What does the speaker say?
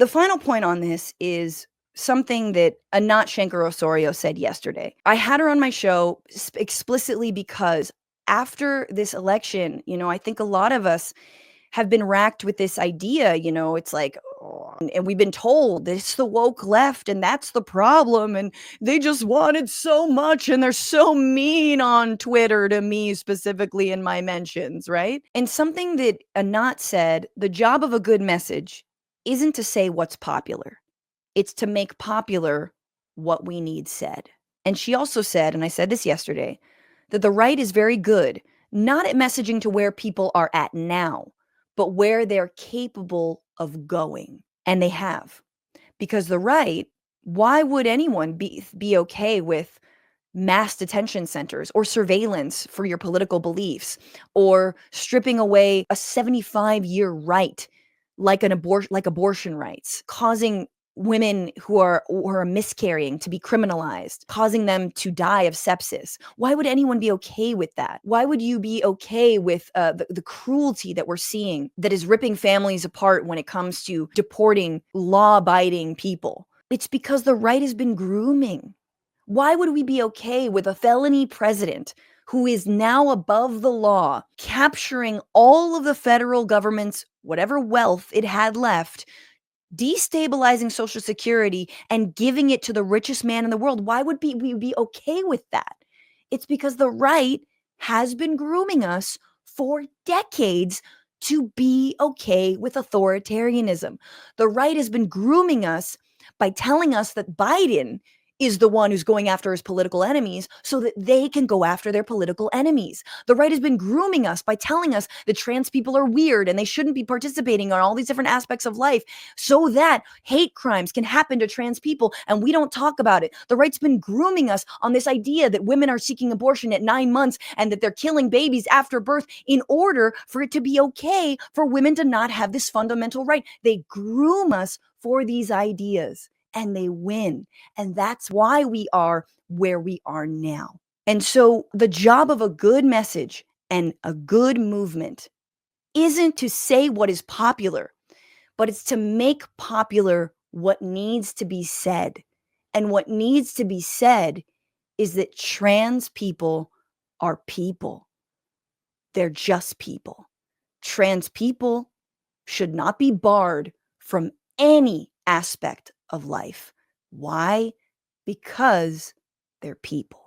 The final point on this is something that Anat Shankar-Osorio said yesterday. I had her on my show explicitly because after this election, I think a lot of us have been racked with this idea, it's like, oh, and we've been told it's the woke left and that's the problem. And they just wanted so much and they're so mean on Twitter to me specifically in my mentions, right? And something that Anat said, the job of a good message isn't to say what's popular. It's to make popular what we need said. And she also said, and I said this yesterday, that the right is very good, not at messaging to where people are at now, but where they're capable of going. And they have. Because the right, why would anyone be okay with mass detention centers or surveillance for your political beliefs or stripping away a 75-year right like abortion rights, causing women who are miscarrying to be criminalized, causing them to die of sepsis? Why would anyone be okay with that? Why would you be okay with the cruelty that we're seeing that is ripping families apart when it comes to deporting law-abiding people? It's because the right has been grooming. Why would we be okay with a felony president who is now above the law, capturing all of the federal government's whatever wealth it had left, destabilizing Social Security and giving it to the richest man in the world? Why would we be okay with that? It's because the right has been grooming us for decades to be okay with authoritarianism. The right has been grooming us by telling us that Biden is the one who's going after his political enemies so that they can go after their political enemies. The right has been grooming us by telling us that trans people are weird and they shouldn't be participating on all these different aspects of life so that hate crimes can happen to trans people and we don't talk about it. The right's been grooming us on this idea that women are seeking abortion at 9 months and that they're killing babies after birth in order for it to be okay for women to not have this fundamental right. They groom us for these ideas. And they win. And that's why we are where we are now. And so the job of a good message and a good movement isn't to say what is popular, but it's to make popular what needs to be said. And what needs to be said is that trans people are people. They're just people. Trans people should not be barred from any aspect of life. Why? Because they're people.